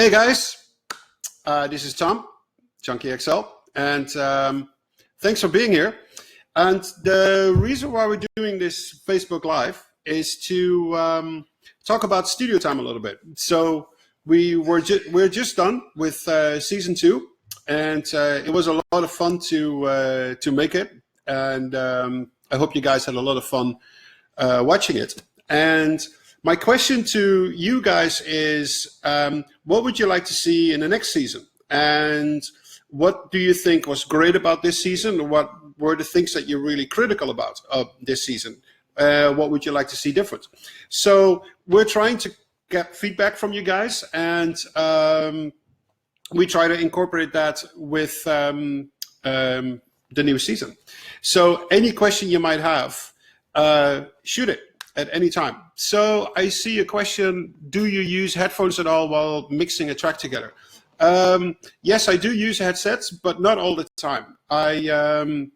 Hey guys, this is Tom, Junkie XL, and thanks for being here. And the reason why we're doing this Facebook Live is to talk about studio time a little bit. So we're just done with season 2, and it was a lot of fun to make it. And I hope you guys had a lot of fun watching it. And my question to you guys is, what would you like to see in the next season? And what do you think was great about this season? Or what were the things that you're really critical about this season? What would you like to see different? So we're trying to get feedback from you guys, and we try to incorporate that with the new season. So any question you might have, shoot it at any time. So I see a question, do you use headphones at all while mixing a track together? Yes, I do use headsets, but not all the time. I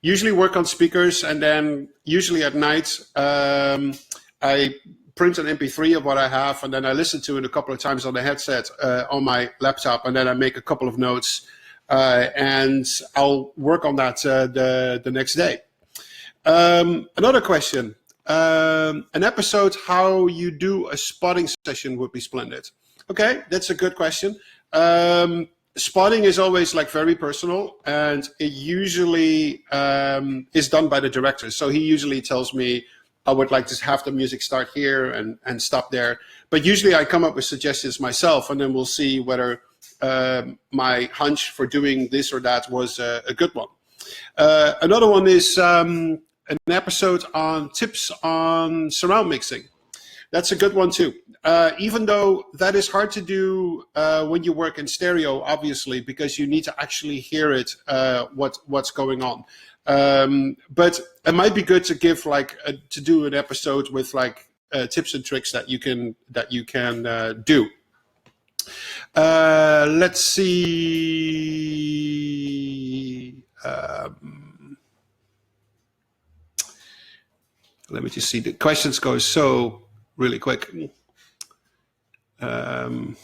usually work on speakers, and then usually at night I print an MP3 of what I have, and then I listen to it a couple of times on the headset on my laptop, and then I make a couple of notes, and I'll work on that the next day. Another question, an episode how you do a spotting session would be splendid. Okay, that's a good question. Spotting is always like very personal, and it usually is done by the director. So he usually tells me, I would like to have the music start here and stop there. But usually I come up with suggestions myself, and then we'll see whether my hunch for doing this or that was a good one. Another one is an episode on tips on surround mixing. That's a good one too. Even though that is hard to do when you work in stereo, obviously, because you need to actually hear it, what's going on. But it might be good to give to do an episode with tips and tricks that you can do. Let's see. Let me just see. The questions go so really quick. An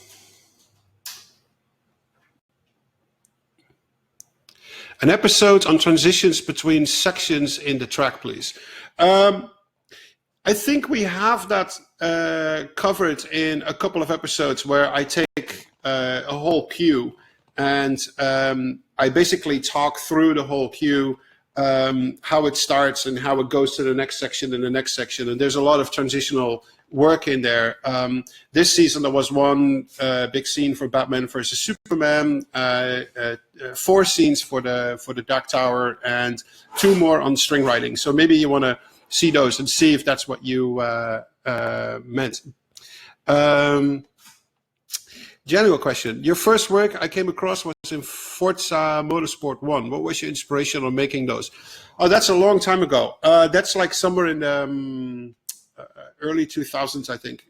episode on transitions between sections in the track, please. I think we have that covered in a couple of episodes where I take a whole cue, and I basically talk through the whole cue, how it starts and how it goes to the next section and the next section. And there's a lot of transitional work in there. This season there was one big scene for Batman versus Superman, 4 scenes for the Dark Tower, and 2 more on string writing. So maybe you want to see those and see if that's what you meant. General question. Your first work I came across was in Forza Motorsport 1. What was your inspiration on making those? Oh, that's a long time ago. That's like somewhere in the early 2000s, I think.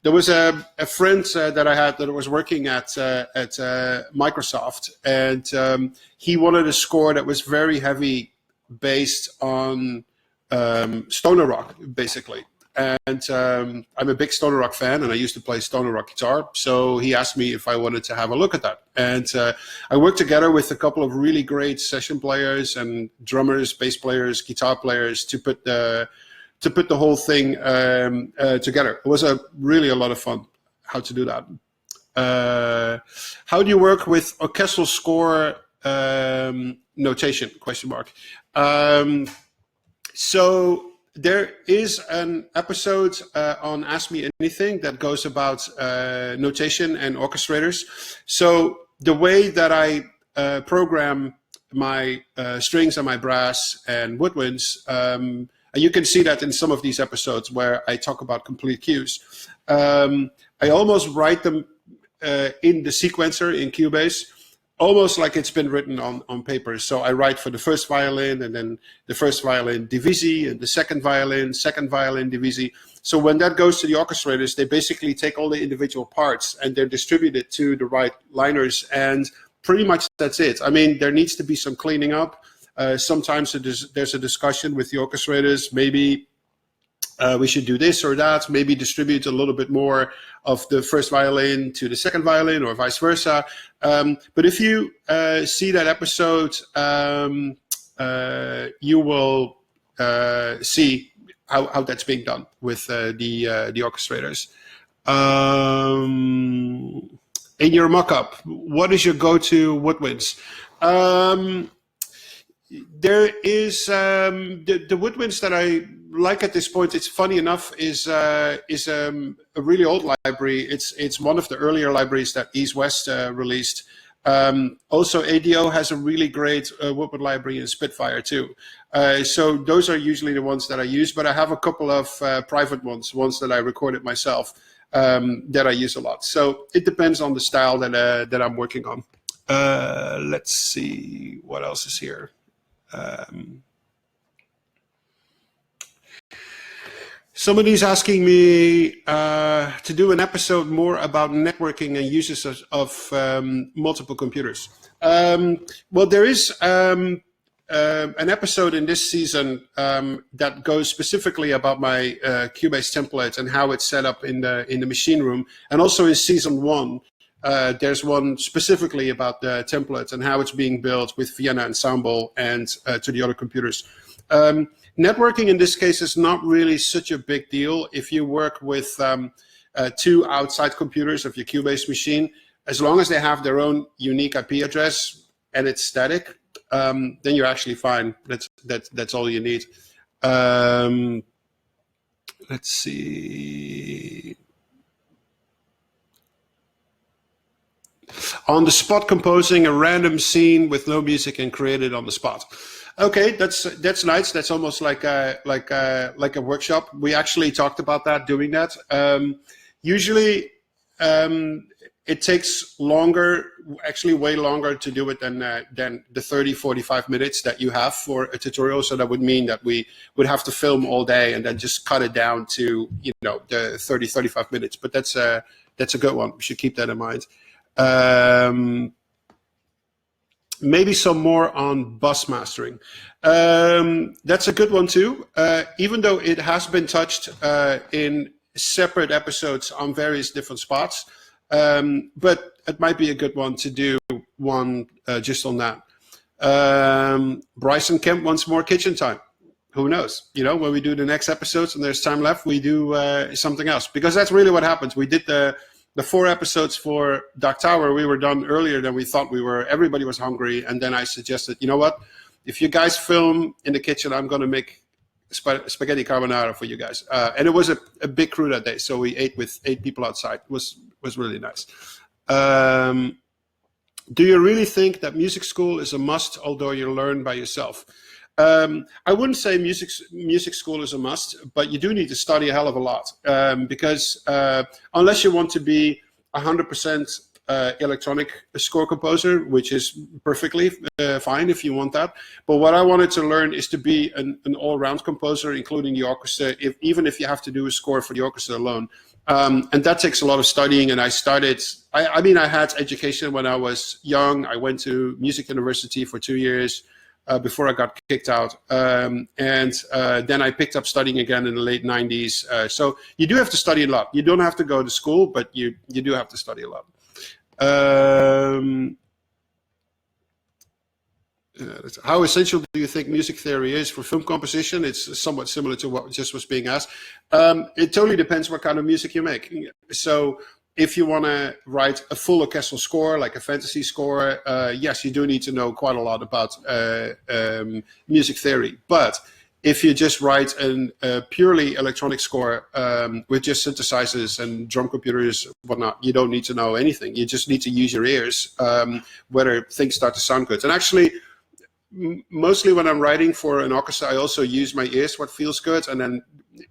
There was a friend that I had that was working at Microsoft, and he wanted a score that was very heavy, based on stoner rock, basically. And I'm a big stoner rock fan, and I used to play stoner rock guitar. So he asked me if I wanted to have a look at that. And I worked together with a couple of really great session players and drummers, bass players, guitar players to put the whole thing together. It was really a lot of fun how to do that. How do you work with orchestral score notation? Question mark. So there is an episode on Ask Me Anything that goes about notation and orchestrators. So the way that I program my strings and my brass and woodwinds, and you can see that in some of these episodes where I talk about complete cues. I almost write them in the sequencer in Cubase, almost like it's been written on paper. So I write for the first violin, and then the first violin divisi, and the second violin divisi. So when that goes to the orchestrators, they basically take all the individual parts and they're distributed to the right liners, and pretty much that's it. I mean, there needs to be some cleaning up. Sometimes there's a discussion with the orchestrators. Maybe we should do this or that, maybe distribute a little bit more of the first violin to the second violin or vice versa. But if you see that episode, you will see how that's being done with the orchestrators. In your mock-up, what is your go-to woodwinds? There is the woodwinds that I like at this point. It's funny enough is a really old library. It's one of the earlier libraries that East West released. Also, ADO has a really great woodwind library in Spitfire too. So those are usually the ones that I use. But I have a couple of private ones that I recorded myself that I use a lot. So it depends on the style that I'm working on. Let's see what else is here. Somebody's asking me to do an episode more about networking and uses of multiple computers. Well, there is an episode in this season that goes specifically about my Cubase template and how it's set up in the machine room, and also in season 1. There's one specifically about the template and how it's being built with Vienna and Sample and to the other computers. Networking in this case is not really such a big deal. If you work with 2 outside computers of your Cubase machine, as long as they have their own unique IP address and it's static, then you're actually fine. That's all you need. Let's see. On the spot composing a random scene with no music and create it on the spot. Okay, that's nice. That's almost like a workshop. We actually talked about that, doing that. Usually, it takes longer, actually way longer to do it than the 30-45 minutes that you have for a tutorial. So that would mean that we would have to film all day and then just cut it down to the 30-35 minutes. But that's a good one. We should keep that in mind. Maybe some more on bus mastering. That's a good one too, even though it has been touched in separate episodes on various different spots. But it might be a good one to do one just on that. Bryson Kemp wants more kitchen time. Who knows? When we do the next episodes and there's time left, we do something else. Because that's really what happens. We did the 4 episodes for Dark Tower. We were done earlier than we thought we were. Everybody was hungry. And then I suggested, you know what? If you guys film in the kitchen, I'm going to make spaghetti carbonara for you guys. And it was a big crew that day. So we ate with 8 people outside. It was really nice. Do you really think that music school is a must, although you learn by yourself? I wouldn't say music school is a must, but you do need to study a hell of a lot because unless you want to be 100% electronic score composer, which is perfectly fine if you want that. But what I wanted to learn is to be an all-round composer, including the orchestra, even if you have to do a score for the orchestra alone. And that takes a lot of studying. And I had education when I was young. I went to music university for 2 years. Before I got kicked out. And then I picked up studying again in the late 90s. So you do have to study a lot. You don't have to go to school, but you do have to study a lot. How essential do you think music theory is for film composition? It's somewhat similar to what just was being asked. It totally depends what kind of music you make. So if you want to write a full orchestral score, like a fantasy score, yes, you do need to know quite a lot about music theory. But if you just write a purely electronic score with just synthesizers and drum computers, whatnot, you don't need to know anything. You just need to use your ears, whether things start to sound good. And actually, mostly when I'm writing for an orchestra, I also use my ears, what feels good, and then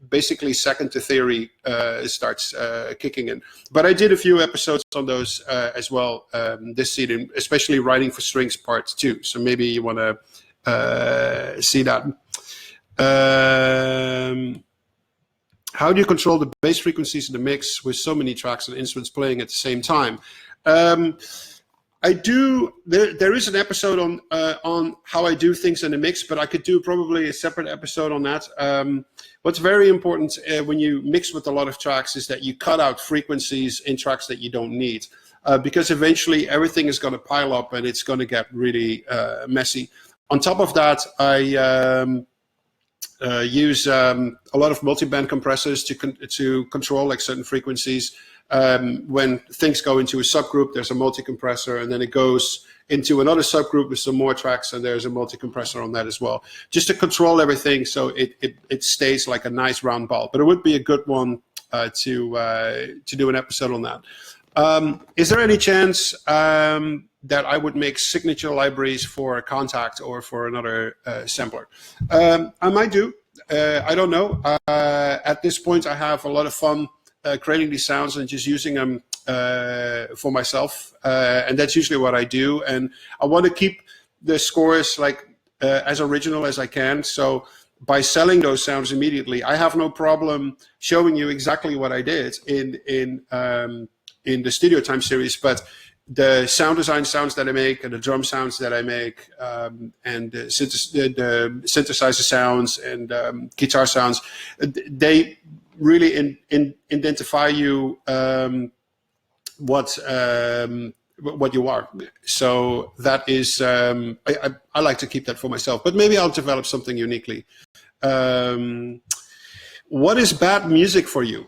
basically second to theory starts kicking in. But I did a few episodes on those as well this season, especially writing for strings part 2. So maybe you want to see that. How do you control the bass frequencies in the mix with so many tracks and instruments playing at the same time? I do. There is an episode on how I do things in the mix, but I could do probably a separate episode on that. What's very important when you mix with a lot of tracks is that you cut out frequencies in tracks that you don't need, because eventually everything is going to pile up and it's going to get really messy. On top of that, I use a lot of multi-band compressors to control like certain frequencies. When things go into a subgroup, there's a multi-compressor, and then it goes into another subgroup with some more tracks, and there's a multi-compressor on that as well, just to control everything so it stays like a nice round ball. But it would be a good one to do an episode on that. Is there any chance that I would make signature libraries for a Contact or for another sampler? I might do. I don't know. At this point, I have a lot of fun creating these sounds and just using them for myself, and that's usually what I do. And I want to keep the scores like as original as I can. So by selling those sounds immediately, I have no problem showing you exactly what I did in the Studio Time series, but the sound design sounds that I make and the drum sounds that I make, and the synthesizer sounds and guitar sounds, they really identify you what you are. So that is, I like to keep that for myself, but maybe I'll develop something uniquely. What is bad music for you?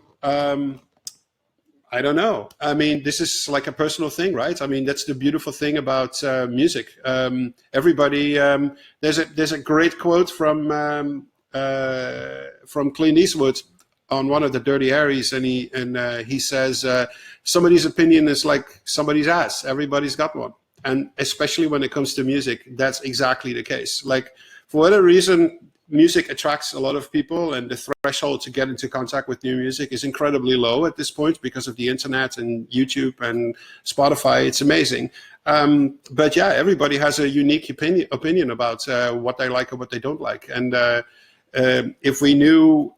I don't know. I mean, this is like a personal thing, right? I mean, that's the beautiful thing about music. Everybody, there's a great quote from Clint Eastwood on one of the Dirty Harrys, and he says, somebody's opinion is like somebody's ass. Everybody's got one, and especially when it comes to music, that's exactly the case. Like, for whatever reason, music attracts a lot of people, and the threshold to get into contact with new music is incredibly low at this point because of the internet and YouTube and Spotify. It's amazing. But yeah, everybody has a unique opinion about what they like and what they don't like. And if we knew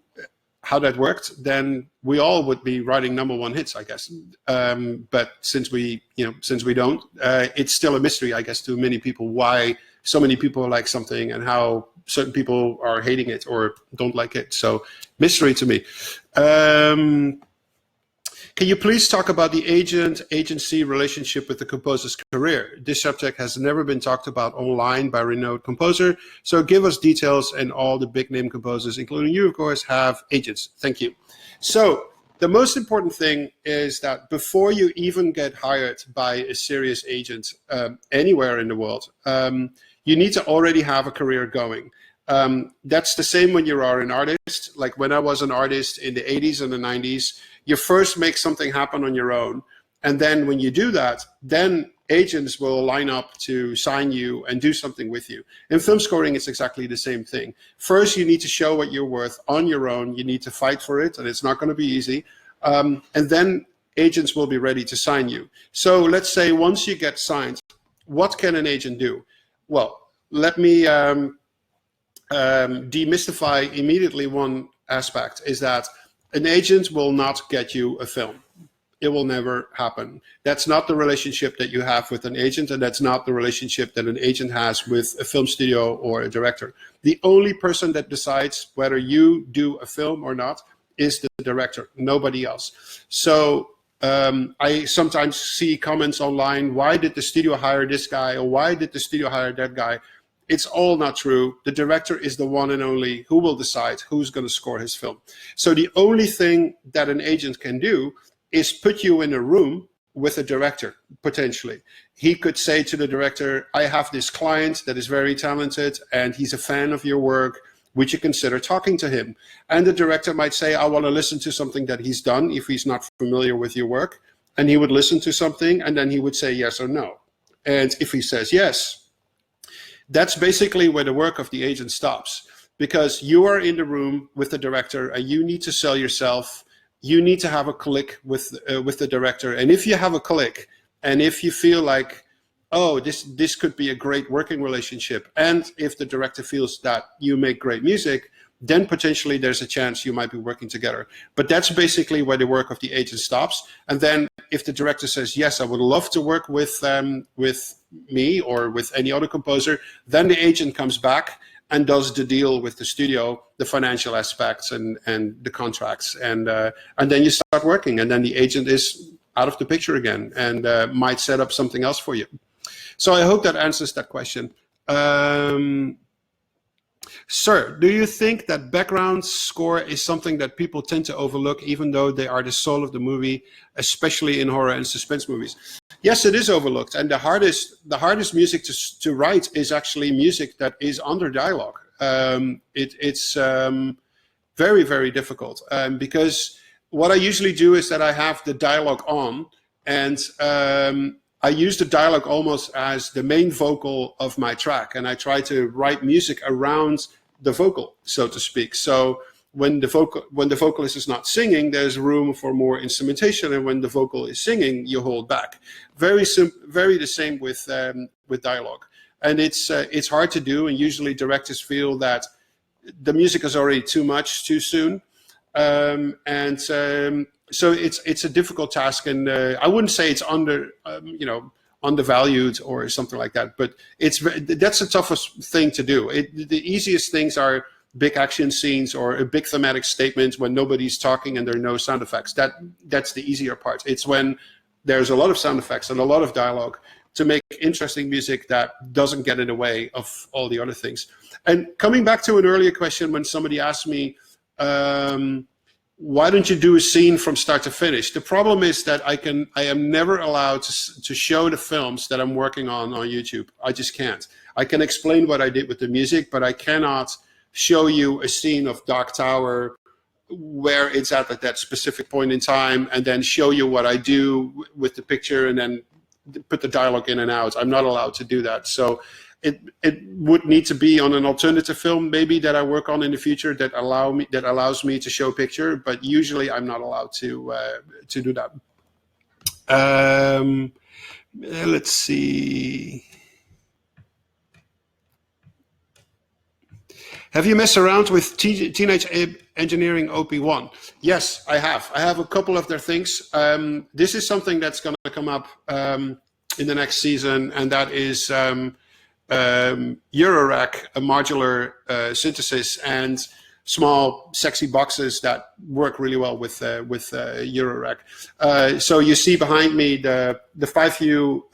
how that worked, then we all would be writing #1 hits, I guess. But since we don't, it's still a mystery, I guess, to many people why so many people like something and how certain people are hating it or don't like it. So mystery to me. Can you please talk about the agent-agency relationship with the composer's career? This subject has never been talked about online by a renowned composer. So give us details, and all the big name composers, including you, of course, have agents. Thank you. So the most important thing is that before you even get hired by a serious agent anywhere in the world, you need to already have a career going. That's the same when you are an artist. Like when I was an artist in the 80s and the 90s, you first make something happen on your own. And then when you do that, then agents will line up to sign you and do something with you. In film scoring, it's exactly the same thing. First, you need to show what you're worth on your own. You need to fight for it, and it's not going to be easy. And then agents will be ready to sign you. So let's say once you get signed, what can an agent do? Well, let me demystify immediately one aspect, is that an agent will not get you a film. It will never happen. That's not the relationship that you have with an agent, and that's not the relationship that an agent has with a film studio or a director. The only person that decides whether you do a film or not is the director, nobody else. So I sometimes see comments online, why did the studio hire this guy, or why did the studio hire that guy? It's all not true. The director is the one and only who will decide who's going to score his film. So the only thing that an agent can do is put you in a room with a director, potentially. He could say to the director, I have this client that is very talented and he's a fan of your work. Would you consider talking to him? And the director might say, I want to listen to something that he's done if he's not familiar with your work. And he would listen to something, and then he would say yes or no. And if he says yes, that's basically where the work of the agent stops, because you are in the room with the director and you need to sell yourself. You need to have a click with the director. And if you have a click, and if you feel like, oh, this could be a great working relationship, and if the director feels that you make great music, then potentially there's a chance you might be working together. But that's basically where the work of the agent stops. And then if the director says, yes, I would love to work with me or with any other composer, then the agent comes back and does the deal with the studio, the financial aspects and the contracts. And then you start working, and then the agent is out of the picture again and might set up something else for you. So I hope that answers that question. Sir, do you think that background score is something that people tend to overlook, even though they are the soul of the movie, especially in horror and suspense movies? Yes, it is overlooked, and the hardest music to write is actually music that is under dialogue. It's very, very difficult because what I usually do is that I have the dialogue on, and I use the dialogue almost as the main vocal of my track, and I try to write music around the vocal, so to speak. So when the vocalist is not singing, there's room for more instrumentation, and when the vocal is singing, you hold back. Very the same with dialogue, and it's hard to do. And usually directors feel that the music is already too much too soon, so it's a difficult task, and I wouldn't say it's undervalued or something like that, but that's the toughest thing to do. The easiest things are big action scenes or a big thematic statement when nobody's talking and there are no sound effects. That's the easier part. It's when there's a lot of sound effects and a lot of dialogue to make interesting music that doesn't get in the way of all the other things. And coming back to an earlier question when somebody asked me, why don't you do a scene from start to finish? The problem is that I am never allowed to show the films that I'm working on YouTube. I just can't. I can explain what I did with the music, but I cannot show you a scene of Dark Tower where it's at that specific point in time and then show you what I do with the picture and then put the dialogue in and out. I'm not allowed to do that. So it would need to be on an alternative film maybe that I work on in the future that allows me to show picture, but usually I'm not allowed to do that. Let's see. Have you messed around with Teenage Engineering OP1? Yes, I have. I have a couple of their things. This is something that's going to come up in the next season, and that is Eurorack, a modular synthesis, and small sexy boxes that work really well with Eurorack. So you see behind me the 5U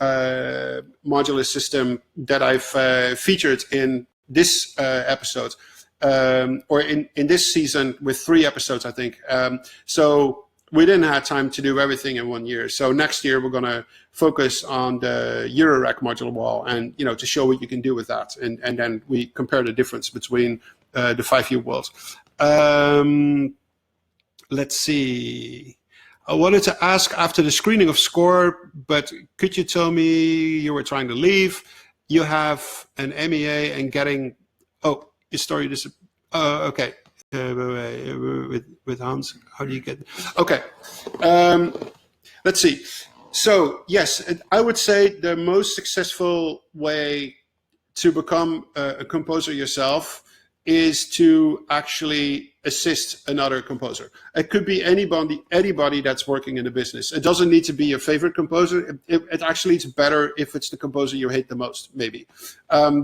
modular system that I've featured in this episode, or in this season with 3 episodes, I think. So we didn't have time to do everything in 1 year. So next year we're going to focus on the Eurorack modular wall, and to show what you can do with that, and then we compare the difference between the 5U walls. Let's see. I wanted to ask after the screening of Score, but could you tell me you were trying to leave? You have an MEA and getting your story okay. With Hans, how do you get? Okay, let's see. So yes, I would say the most successful way to become a composer yourself is to actually assist another composer. It could be anybody that's working in the business. It doesn't need to be your favorite composer. It actually is better if it's the composer you hate the most, maybe,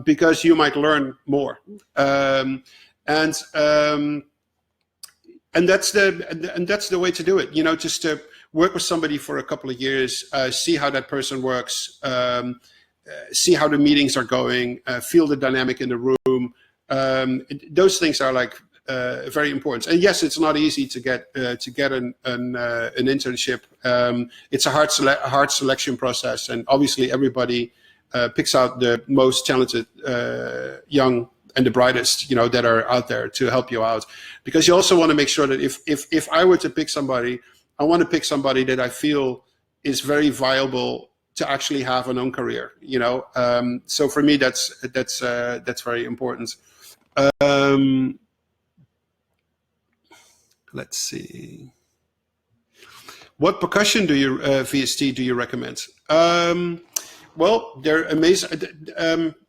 because you might learn more. And that's the way to do it. Just to work with somebody for a couple of years, see how that person works, see how the meetings are going, feel the dynamic in the room. Those things are like very important. And yes, it's not easy to get an internship. It's a hard selection process, and obviously everybody picks out the most talented young and the brightest, that are out there to help you out. Because you also want to make sure that if I were to pick somebody, I want to pick somebody that I feel is very viable to actually have an own career. So for me, that's very important. Let's see. What percussion VST do you recommend? Well, they're amazing.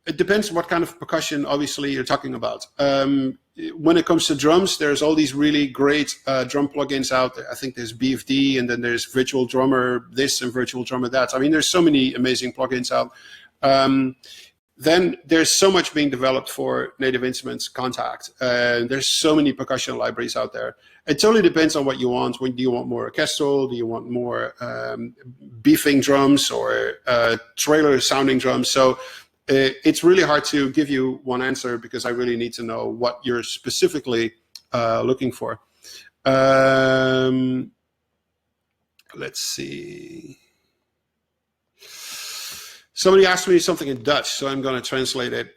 It depends what kind of percussion, obviously, you're talking about. When it comes to drums, there's all these really great drum plugins out there. I think there's BFD, and then there's Virtual Drummer this and Virtual Drummer that. I mean, there's so many amazing plugins out. Then there's so much being developed for Native Instruments Contact. There's so many percussion libraries out there. It totally depends on what you want. Do you want more orchestral? Do you want more beefing drums or trailer sounding drums? So it's really hard to give you one answer because I really need to know what you're specifically looking for. Let's see. Somebody asked me something in Dutch, so I'm going to translate it.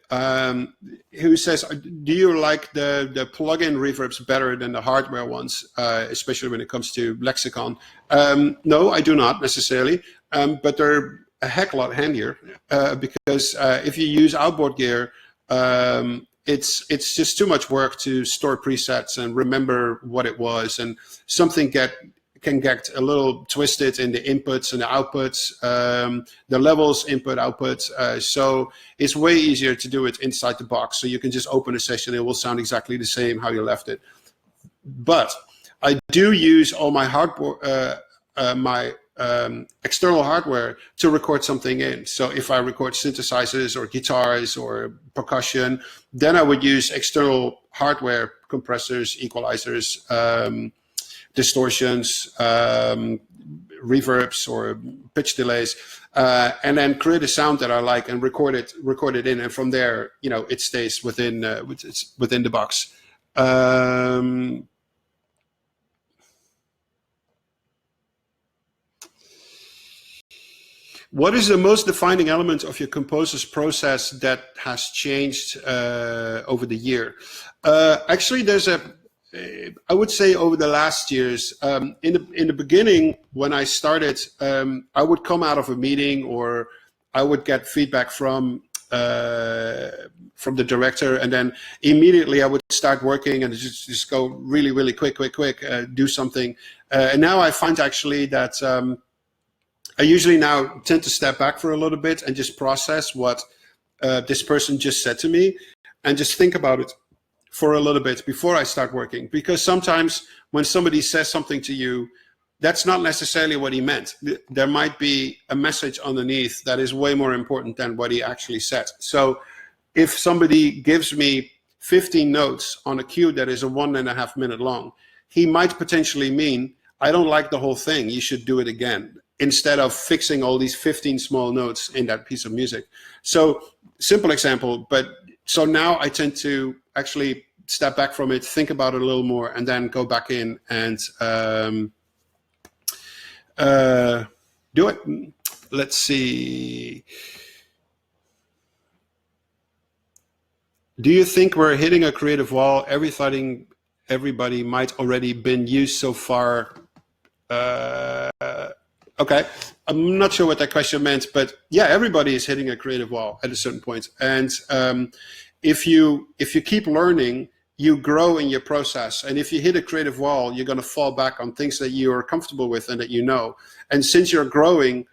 Who says, do you like the plug-in reverbs better than the hardware ones, especially when it comes to Lexicon? No, I do not necessarily, but they're a heck of a lot handier because if you use outboard gear, it's just too much work to store presets and remember what it was, and something can get a little twisted in the inputs and the outputs, the levels, input, output. So it's way easier to do it inside the box. So you can just open a session, it will sound exactly the same how you left it. But I do use all my hardware, external hardware to record something in. So if I record synthesizers or guitars or percussion, then I would use external hardware, compressors, equalizers, distortions, reverbs or pitch delays, and then create a sound that I like and record it in, and from there, it stays within the box. What is the most defining element of your composer's process that has changed over the year? Actually, I would say over the last years, in the beginning, when I started, I would come out of a meeting or I would get feedback from the director, and then immediately I would start working and just go really, really quick, do something. And now I find actually that I usually now tend to step back for a little bit and just process what this person just said to me and just think about it for a little bit before I start working. Because sometimes when somebody says something to you, that's not necessarily what he meant. There might be a message underneath that is way more important than what he actually said. So if somebody gives me 15 notes on a cue that is a 1.5 minute long, he might potentially mean, I don't like the whole thing, you should do it again, instead of fixing all these 15 small notes in that piece of music. So simple example, but so now I tend to actually step back from it, think about it a little more, and then go back in and do it. Let's see. Do you think we're hitting a creative wall? Everybody might already been used so far. Okay, I'm not sure what that question meant, but yeah, everybody is hitting a creative wall at a certain point. And if you keep learning, you grow in your process. And if you hit a creative wall, you're going to fall back on things that you are comfortable with and that you know. And since you're growing,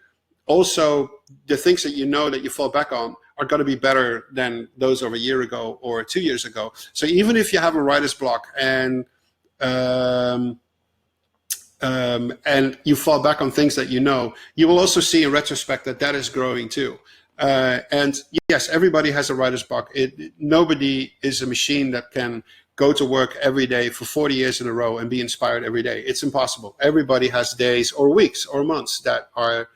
also the things that you know that you fall back on are going to be better than those of a year ago or 2 years ago. So even if you have a writer's block and you fall back on things that you know, you will also see in retrospect that is growing too. And yes, everybody has a writer's block. Nobody is a machine that can go to work every day for 40 years in a row and be inspired every day. It's impossible. Everybody has days or weeks or months that are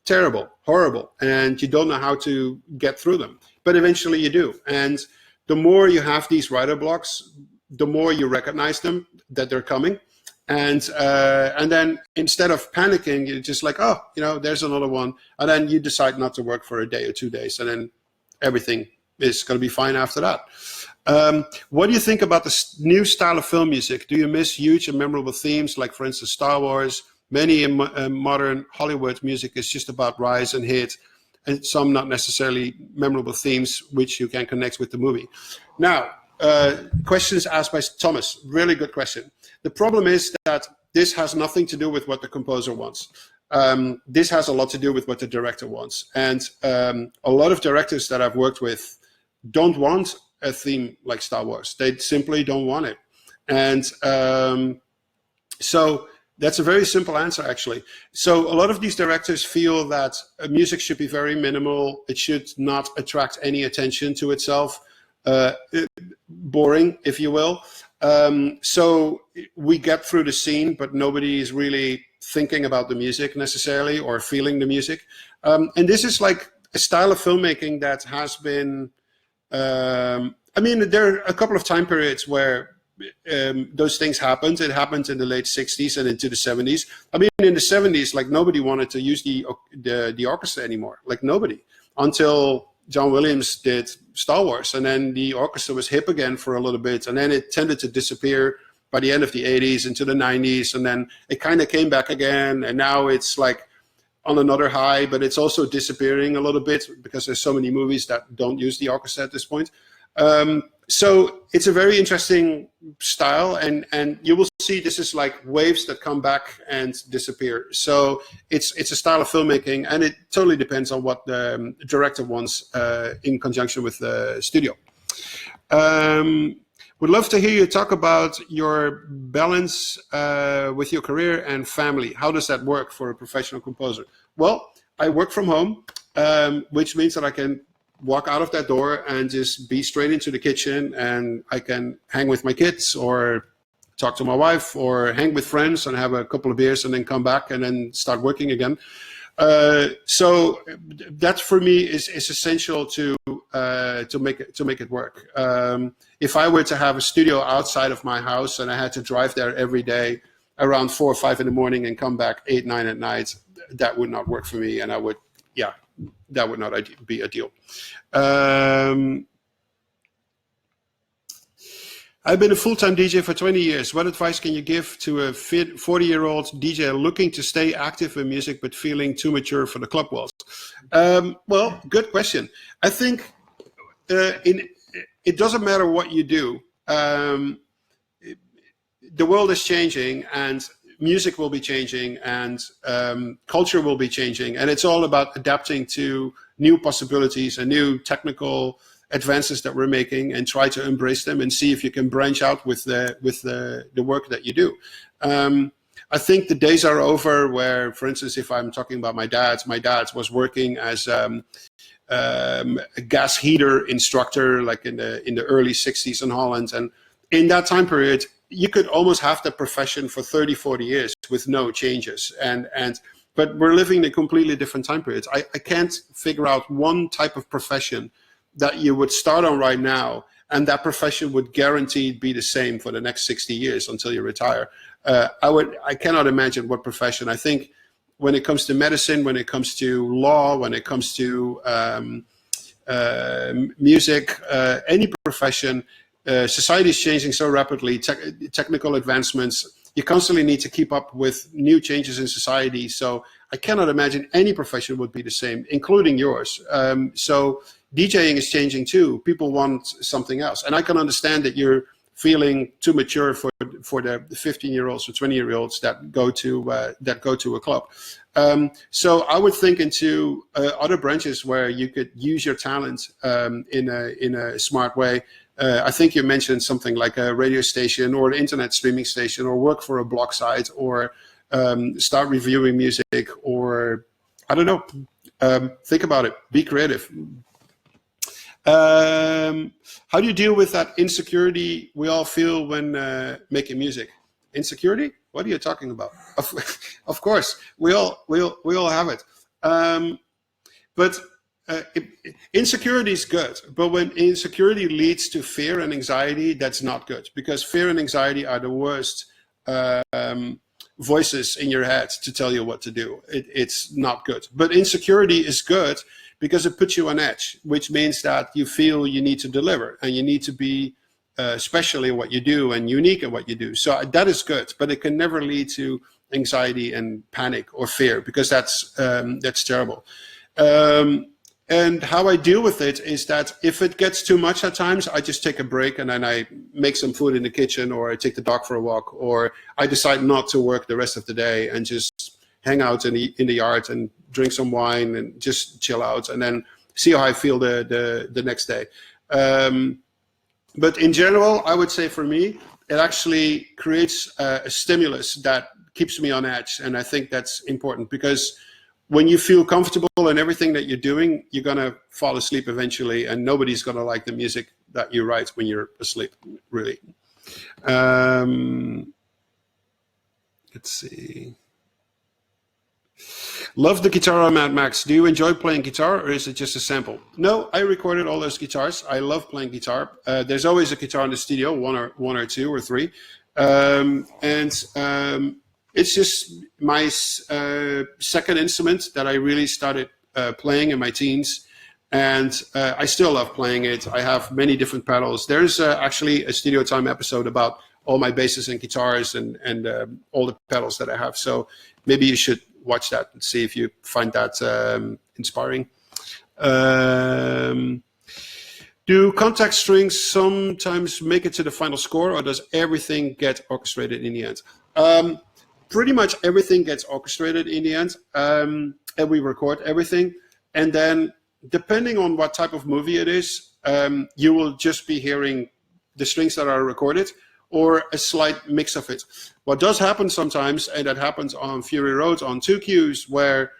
terrible, horrible, and you don't know how to get through them. But eventually you do. And the more you have these writer blocks, the more you recognize them, that they're coming. And then instead of panicking, you're just like, oh, there's another one. And then you decide not to work for a day or 2 days. And then everything is going to be fine after that. What do you think about the new style of film music? Do you miss huge and memorable themes, like, for instance, Star Wars? Many in modern Hollywood music is just about rise and hit, and some not necessarily memorable themes, which you can connect with the movie. Now, questions asked by Thomas. Really good question. The problem is that this has nothing to do with what the composer wants. this has a lot to do with what the director wants. And a lot of directors that I've worked with don't want a theme like Star Wars. They simply don't want it. And so that's a very simple answer, actually. So a lot of these directors feel that music should be very minimal. It should not attract any attention to itself. Boring, if you will. So we get through the scene, but nobody is really thinking about the music necessarily or feeling the music. And this is like a style of filmmaking that has been, I mean, there are a couple of time periods where those things happened. It happened in the late 60s and into the 70s. I mean, in the 70s, like nobody wanted to use the orchestra anymore, like nobody, until John Williams did Star Wars, and then the orchestra was hip again for a little bit, and then it tended to disappear by the end of the 80s into the 90s, and then it kind of came back again, and now it's like on another high, but it's also disappearing a little bit because there's so many movies that don't use the orchestra at this point. So it's a very interesting style, and you will see this is like waves that come back and disappear. So it's a style of filmmaking, and it totally depends on what the director wants in conjunction with the studio. Would love to hear you talk about your balance with your career and family. How does that work for a professional composer? Well, I work from home, which means that I can walk out of that door and just be straight into the kitchen, and I can hang with my kids or talk to my wife or hang with friends and have a couple of beers and then come back and then start working again. So that for me is essential to make it work. If I were to have a studio outside of my house and I had to drive there every day around 4 or 5 in the morning and come back 8, 9 at night, that would not work for me, and I would, yeah, that would not be ideal. I've been a full-time DJ for 20 years. What advice can you give to a 40-year-old DJ looking to stay active in music but feeling too mature for the club walls? Well, good question. I think it doesn't matter what you do. The world is changing, and music will be changing, and culture will be changing, and it's all about adapting to new possibilities and new technical advances that we're making, and try to embrace them and see if you can branch out with the work that you do. I think the days are over where, for instance, if I'm talking about my dad was working as a gas heater instructor, like in the early 60s in Holland, and in that time period, you could almost have the profession for 30, 40 years with no changes. But we're living in a completely different time periods. I can't figure out one type of profession that you would start on right now, and that profession would guaranteed be the same for the next 60 years until you retire. I cannot imagine what profession. I think when it comes to medicine, when it comes to law, when it comes to music, any profession, society is changing so rapidly, technical advancements, you constantly need to keep up with new changes in society. So I cannot imagine any profession would be the same, including yours. So DJing is changing too. People want something else. And I can understand that you're feeling too mature for the 15-year-olds or 20-year-olds that go to a club. So I would think into other branches where you could use your talent in a smart way. I think you mentioned something like a radio station or an internet streaming station, or work for a blog site, or start reviewing music, or I don't know. Think about it. Be creative. How do you deal with that insecurity we all feel when making music? Insecurity? What are you talking about? Of course, we all have it. But insecurity is good, but when insecurity leads to fear and anxiety, that's not good, because fear and anxiety are the worst voices in your head to tell you what to do. It's not good. But insecurity is good because it puts you on edge, which means that you feel you need to deliver and you need to be special in what you do and unique in what you do. So that is good, but it can never lead to anxiety and panic or fear, because that's terrible. And how I deal with it is that if it gets too much at times, I just take a break and then I make some food in the kitchen, or I take the dog for a walk, or I decide not to work the rest of the day and just hang out in the yard and drink some wine and just chill out, and then see how I feel the next day. But in general, I would say for me, it actually creates a stimulus that keeps me on edge, and I think that's important, because when you feel comfortable in everything that you're doing, you're gonna fall asleep eventually, and nobody's gonna like the music that you write when you're asleep, really. Let's see. Love the guitar on Mad Max. Do you enjoy playing guitar, or is it just a sample? No, I recorded all those guitars. I love playing guitar. There's always a guitar in the studio, one or two or three. It's just my second instrument that I really started playing in my teens. And I still love playing it. I have many different pedals. There's actually a Studio Time episode about all my basses and guitars and all the pedals that I have. So maybe you should watch that and see if you find that inspiring. Do contact strings sometimes make it to the final score, or does everything get orchestrated in the end? Pretty much everything gets orchestrated in the end, and we record everything. And then, depending on what type of movie it is, you will just be hearing the strings that are recorded, or a slight mix of it. What does happen sometimes, and that happens on Fury Road on 2 Qs, where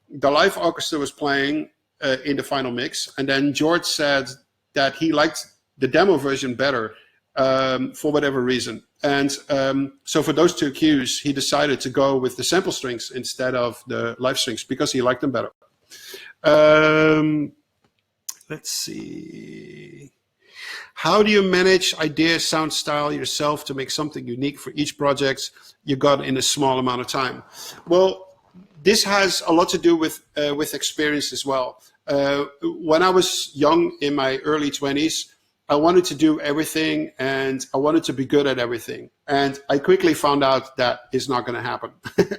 the live orchestra was playing in the final mix, and then George said that he liked the demo version better for whatever reason. And so for those 2 Qs, he decided to go with the sample strings instead of the live strings, because he liked them better. Let's see. How do you manage ideas, sound, style yourself to make something unique for each project you got in a small amount of time? Well, this has a lot to do with experience as well. When I was young, in my early 20s, I wanted to do everything, and I wanted to be good at everything. And I quickly found out that is not going to happen.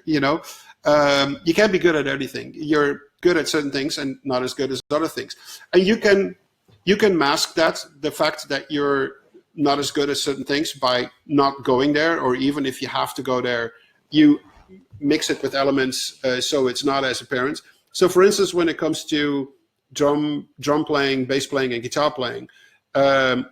You know, you can't be good at everything. You're good at certain things and not as good as other things. And you can mask that, the fact that you're not as good at certain things, by not going there, or even if you have to go there, you mix it with elements so it's not as apparent. So for instance, when it comes to drum playing, bass playing, and guitar playing, I'm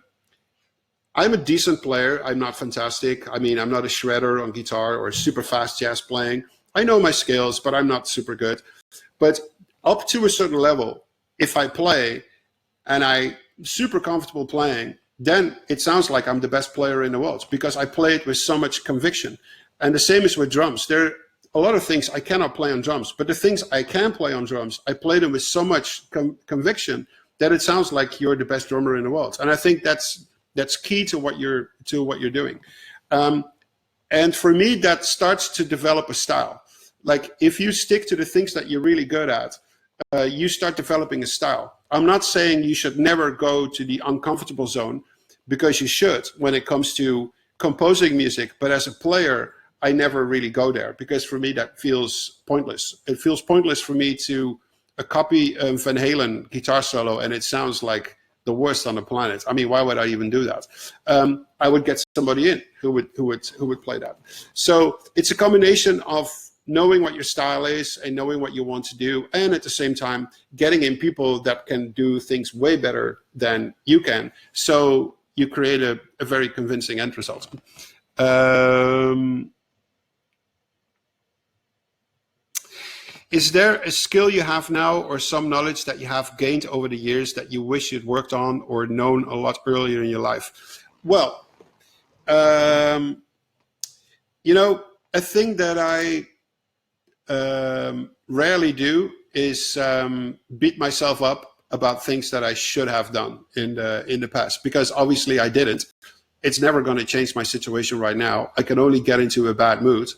a decent player. I'm not fantastic. I mean, I'm not a shredder on guitar or super fast jazz playing. I know my scales, but I'm not super good. But up to a certain level, if I play and I'm super comfortable playing, then it sounds like I'm the best player in the world, because I play it with so much conviction. And the same is with drums. There are a lot of things I cannot play on drums, but the things I can play on drums, I play them with so much conviction that it sounds like you're the best drummer in the world. And I think that's key to what you're doing. And for me, that starts to develop a style. Like, if you stick to the things that you're really good at, you start developing a style. I'm not saying you should never go to the uncomfortable zone, because you should when it comes to composing music. But as a player, I never really go there, because for me that feels pointless. It feels pointless for me to copy Van Halen guitar solo and it sounds like the worst on the planet. I mean, why would I even do that? I would get somebody in who would play that. So it's a combination of knowing what your style is and knowing what you want to do, and at the same time getting in people that can do things way better than you can. So you create a very convincing end result. Is there a skill you have now, or some knowledge that you have gained over the years that you wish you'd worked on or known a lot earlier in your life? Well, you know, a thing that I rarely do is beat myself up about things that I should have done in the past, because obviously I didn't. It's never going to change my situation right now. I can only get into a bad mood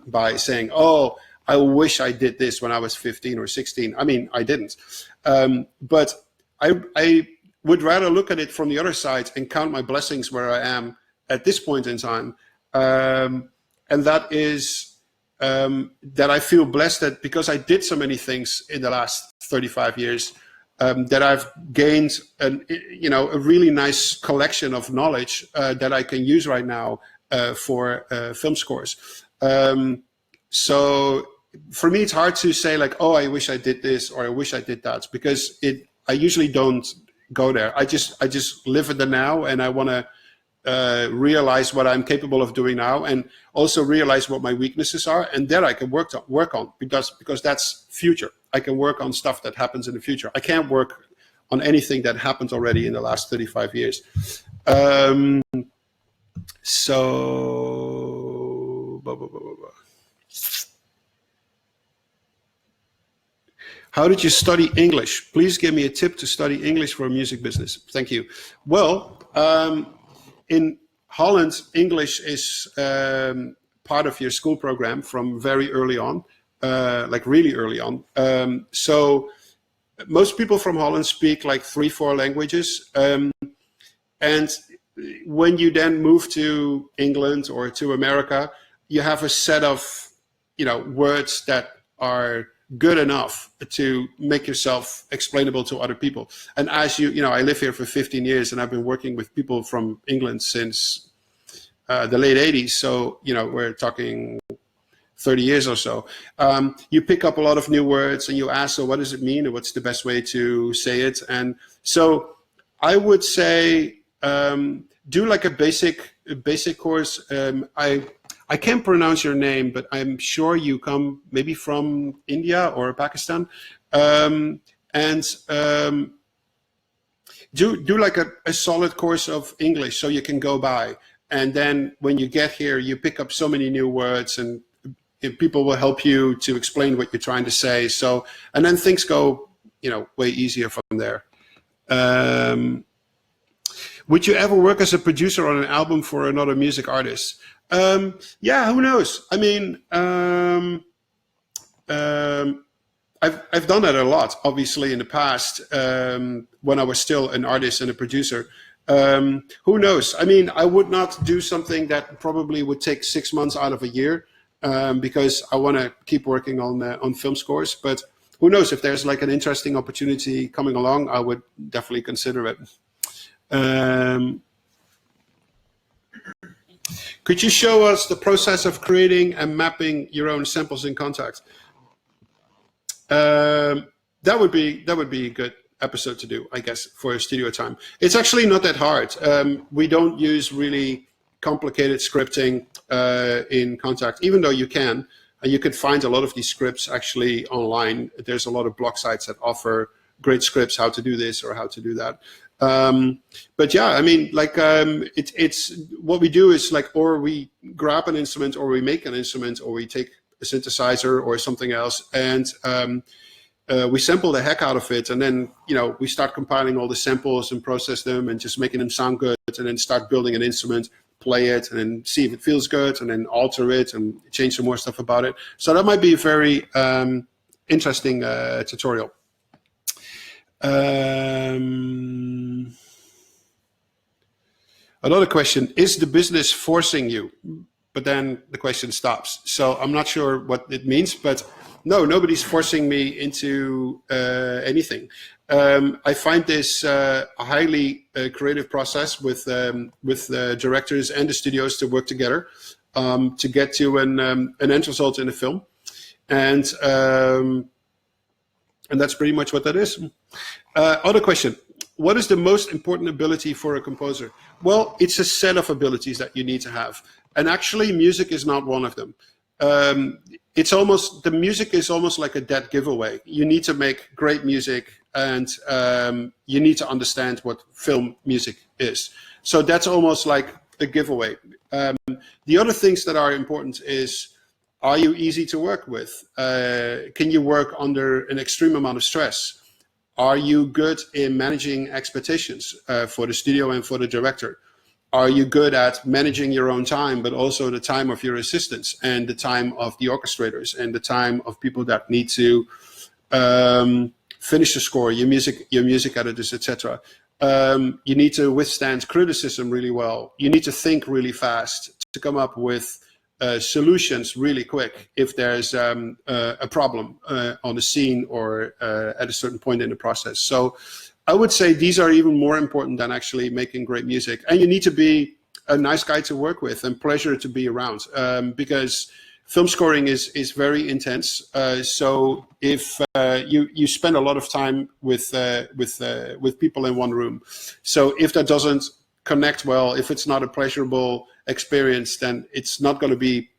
by saying, oh, I wish I did this when I was 15 or 16. I mean, I didn't. But I would rather look at it from the other side and count my blessings where I am at this point in time. And that is that I feel blessed that because I did so many things in the last 35 years, that I've gained a really nice collection of knowledge that I can use right now for film scores. So for me, it's hard to say like, oh, I wish I did this or I wish I did that, because I usually don't go there. I just live in the now, and I want to realize what I'm capable of doing now, and also realize what my weaknesses are, and then I can work on, because that's future. I can work on stuff that happens in the future. I can't work on anything that happened already in the last 35 years. So, blah, blah, blah, blah, blah. How did you study English? Please give me a tip to study English for a music business. Thank you. Well, in Holland, English is part of your school program from very early on, like really early on. So most people from Holland speak like 3-4 languages. And when you then move to England or to America, you have a set of, words that are good enough to make yourself explainable to other people. And as I live here for 15 years, and I've been working with people from England since the late 80s. So, we're talking 30 years or so. You pick up a lot of new words, and you ask, so what does it mean? And what's the best way to say it? And so I would say, do like a basic course. I can't pronounce your name, but I'm sure you come maybe from India or Pakistan. Do like a solid course of English so you can go by. And then when you get here, you pick up so many new words, and people will help you to explain what you're trying to say. So, and then things go, way easier from there. Would you ever work as a producer on an album for another music artist? Yeah, who knows? I mean, I've done that a lot, obviously, in the past, when I was still an artist and a producer. Who knows? I mean, I would not do something that probably would take 6 months out of a year, because I want to keep working on film scores. But who knows, if there's like an interesting opportunity coming along, I would definitely consider it. Could you show us the process of creating and mapping your own samples in Contact? That would be a good episode to do, I guess, for studio time. It's actually not that hard. We don't use really complicated scripting in Contact, even though you can. And you can find a lot of these scripts actually online. There's a lot of blog sites that offer great scripts, how to do this or how to do that. But yeah, I mean, like, it's what we do is like, or we grab an instrument, or we make an instrument, or we take a synthesizer or something else, and we sample the heck out of it, and then we start compiling all the samples and process them and just making them sound good, and then start building an instrument, play it, and then see if it feels good, and then alter it and change some more stuff about it. So that might be a very interesting tutorial. Another question, is the business forcing you? But then the question stops. So I'm not sure what it means, but no, nobody's forcing me into anything. I find this a highly creative process with the directors and the studios to work together to get to an end result in a film. And that's pretty much what that is. Other question. What is the most important ability for a composer? Well, it's a set of abilities that you need to have. And actually, music is not one of them. The music is almost like a dead giveaway. You need to make great music, and you need to understand what film music is. So that's almost like a giveaway. The other things that are important is, are you easy to work with? Can you work under an extreme amount of stress? Are you good in managing expectations for the studio and for the director? Are you good at managing your own time, but also the time of your assistants and the time of the orchestrators and the time of people that need to finish the score, your music editors, etc. You need to withstand criticism really well. You need to think really fast to come up with solutions really quick if there's a problem on a scene or at a certain point in the process. So I would say these are even more important than actually making great music. And you need to be a nice guy to work with and pleasure to be around, because film scoring is very intense. So if you spend a lot of time with people in one room, so if that doesn't connect well, if it's not a pleasurable experience, then it's not going to be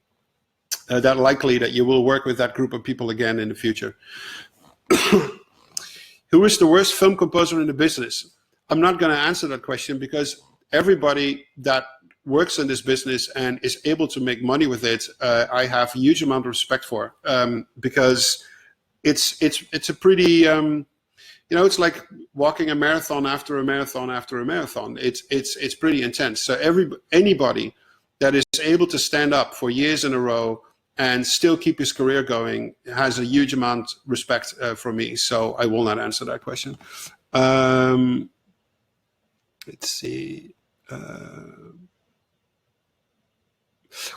that likely that you will work with that group of people again in the future. Who is the worst film composer in the business? I'm not going to answer that question, because everybody that works in this business and is able to make money with it, I have a huge amount of respect for, because it's a pretty, it's like walking a marathon after a marathon after a marathon. It's pretty intense. So anybody that is able to stand up for years in a row and still keep his career going has a huge amount of respect from me. So I will not answer that question. Let's see.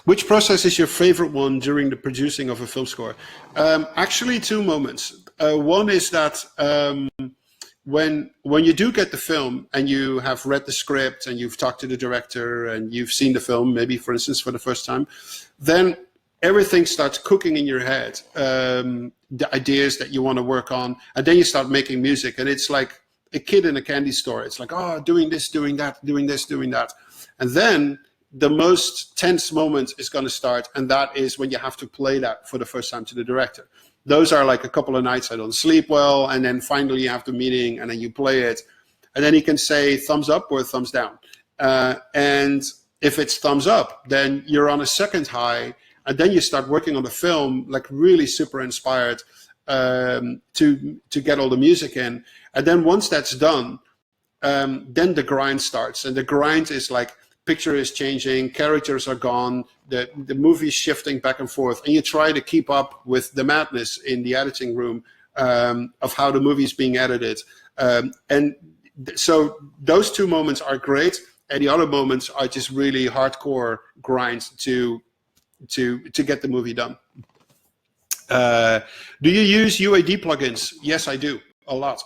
Which process is your favorite one during the producing of a film score? Actually, two moments. One is that when you do get the film and you have read the script and you've talked to the director and you've seen the film, maybe for instance for the first time, then everything starts cooking in your head, the ideas that you want to work on, and then you start making music, and it's like a kid in a candy store. It's like, oh, doing this, doing that, doing this, doing that. And then the most tense moment is going to start, and that is when you have to play that for the first time to the director. Those are like a couple of nights I don't sleep well, and then finally you have the meeting, and then you play it, and then he can say thumbs up or thumbs down. And if it's thumbs up, then you're on a second high, and then you start working on the film like really super inspired to get all the music in. And then once that's done, then the grind starts, and the grind is like picture is changing, characters are gone, the movie's shifting back and forth, and you try to keep up with the madness in the editing room of how the movie's being edited. And so those two moments are great, and the other moments are just really hardcore grind to get the movie done. Do you use UAD plugins? Yes, I do, a lot.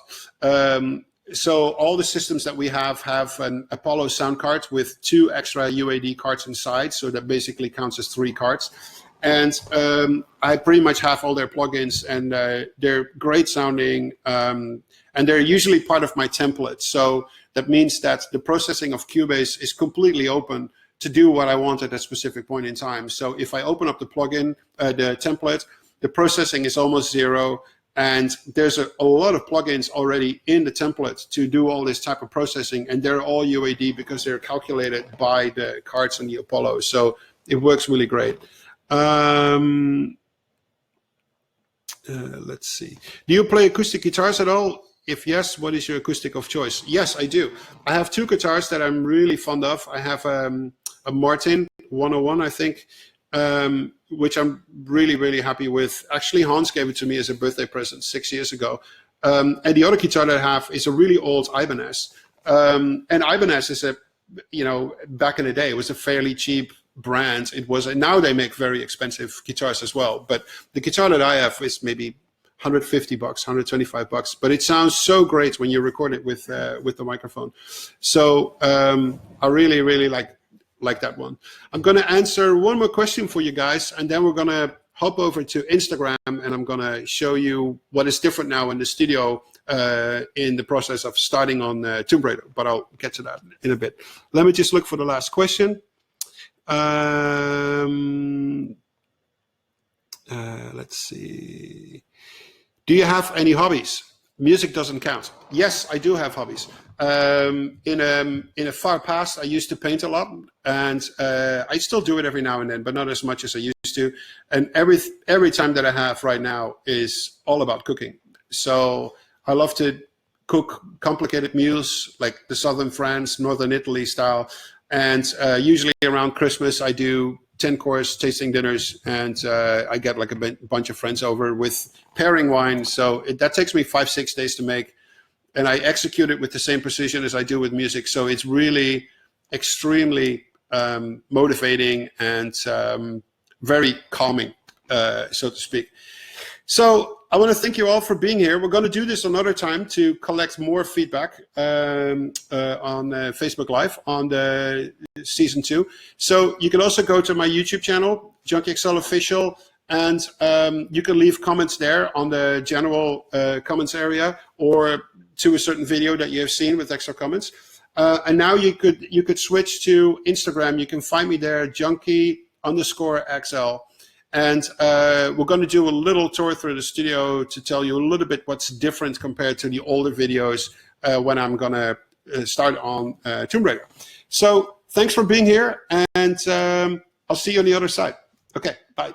So all the systems that we have an Apollo sound card with 2 extra UAD cards inside, so that basically counts as 3 cards. And I pretty much have all their plugins, and they're great sounding, and they're usually part of my template. So that means that the processing of Cubase is completely open to do what I want at a specific point in time. So if I open up the plugin, the template, the processing is almost 0. And there's a lot of plugins already in the template to do all this type of processing, and they're all UAD because they're calculated by the cards on the Apollo. So it works really great. Let's see. Do you play acoustic guitars at all? If yes, what is your acoustic of choice? Yes, I do. I have 2 guitars that I'm really fond of. I have a Martin 101, I think, which I'm really, really happy with. Actually, Hans gave it to me as a birthday present 6 years ago. And the other guitar that I have is a really old Ibanez. And Ibanez is back in the day, it was a fairly cheap brand. Now they make very expensive guitars as well. But the guitar that I have is maybe $150, $125, but it sounds so great when you record it with the microphone. So I really, really like that one. I'm going to answer one more question for you guys, and then we're going to hop over to Instagram, and I'm going to show you what is different now in the studio in the process of starting on Tomb Raider, but I'll get to that in a bit. Let me just look for the last question. Let's see. Do you have any hobbies? Music doesn't count. Yes, I do have hobbies. In a far past, I used to paint a lot, and I still do it every now and then, but not as much as I used to. And every time that I have right now is all about cooking. So I love to cook complicated meals like the Southern France, Northern Italy style. And usually around Christmas, I do 10-course tasting dinners, and I get like a bunch of friends over with pairing wine. So that takes me 5-6 days to make, and I execute it with the same precision as I do with music. So it's really extremely motivating and very calming, so to speak. So I want to thank you all for being here. We're going to do this another time to collect more feedback on Facebook Live on the season 2. So you can also go to my YouTube channel, Junkie XL Official, and you can leave comments there on the general comments area, or to a certain video that you have seen with extra comments. And now you could switch to Instagram. You can find me there, Junkie_XL. And we're going to do a little tour through the studio to tell you a little bit what's different compared to the older videos when I'm going to start on Tomb Raider. So thanks for being here, and I'll see you on the other side. Okay, bye.